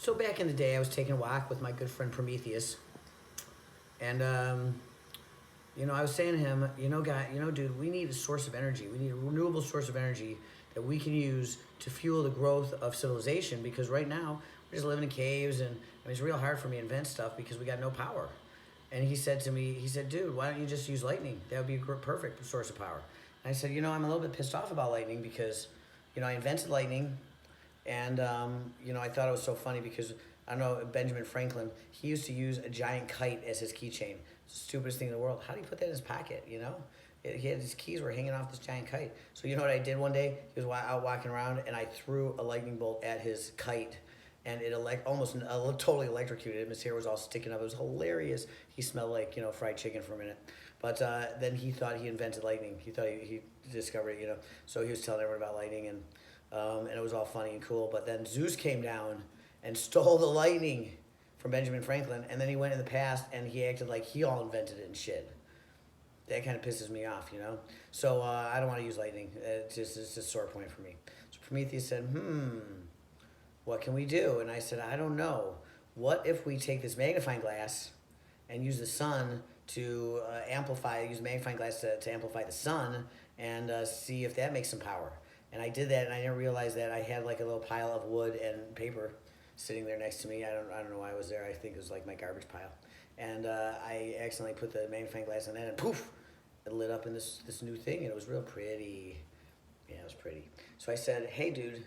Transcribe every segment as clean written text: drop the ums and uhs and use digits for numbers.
So back in the day, I was taking a walk with my good friend Prometheus, and I was saying to him, dude, we need a source of energy. We need a renewable source of energy that we can use to fuel the growth of civilization. Because right now we're just living in caves, and it's real hard for me to invent stuff because we got no power. And he said to me, he said, dude, why don't you just use lightning? That would be a perfect source of power. And I said, I'm a little bit pissed off about lightning because, I invented lightning. And, I thought it was so funny because, I don't know, Benjamin Franklin, he used to use a giant kite as his keychain. Stupidest thing in the world. How do you put that in his pocket, He had his keys were hanging off this giant kite. So you know what I did one day? He was out walking around, and I threw a lightning bolt at his kite. And it almost totally electrocuted him. His hair was all sticking up. It was hilarious. He smelled like, fried chicken for a minute. But then he thought he invented lightning. He thought he discovered it, So he was telling everyone about lightning, and it was all funny and cool. But then Zeus came down and stole the lightning from Benjamin Franklin. And then he went in the past, and he acted like he all invented it and shit. That kind of pisses me off, So I don't want to use lightning. It's just a sore point for me. So Prometheus said, what can we do? And I said, I don't know. What if we take this magnifying glass and use the sun to use the magnifying glass to amplify the sun and see if that makes some power? And I did that, and I didn't realize that I had like a little pile of wood and paper sitting there next to me. I don't know why I was there. I think it was like my garbage pile. And I accidentally put the magnifying glass on that, and poof, it lit up in this new thing, and it was real pretty. Yeah, it was pretty. So I said, hey, dude,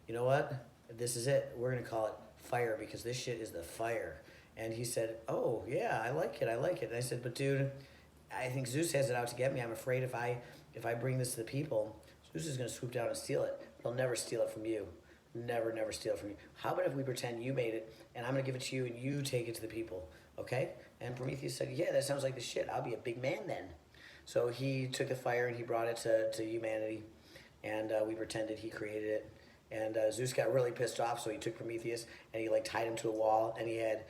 you know what? This is it. We're going to call it fire because this shit is the fire. And he said, oh, yeah, I like it. And I said, but dude, I think Zeus has it out to get me. I'm afraid if I bring this to the people, Zeus is going to swoop down and steal it. He'll never steal it from you. Never steal it from you. How about if we pretend you made it, and I'm going to give it to you, and you take it to the people, okay? And Prometheus said, yeah, that sounds like the shit. I'll be a big man then. So he took the fire, and he brought it to humanity, and we pretended he created it. And Zeus got really pissed off, so he took Prometheus and he tied him to a wall, and he had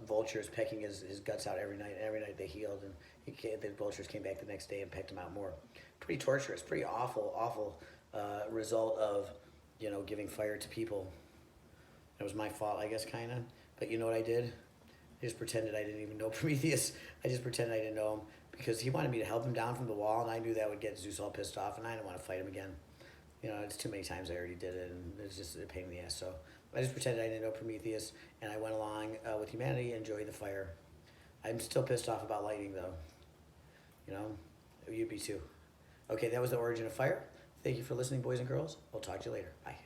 vultures pecking his guts out every night. And every night they healed, and the vultures came back the next day and pecked him out more. Pretty torturous, pretty awful result of giving fire to people. It was my fault, I guess, kind of. But you know what I did? I just pretended I didn't even know Prometheus. I just pretended I didn't know him because he wanted me to help him down from the wall, and I knew that would get Zeus all pissed off, and I didn't want to fight him again. It's too many times I already did it, and it's just a pain in the ass. So I just pretended I didn't know Prometheus, and I went along with humanity and enjoyed the fire. I'm still pissed off about lightning, though. You'd be too. Okay, that was the origin of fire. Thank you for listening, boys and girls. I'll talk to you later. Bye.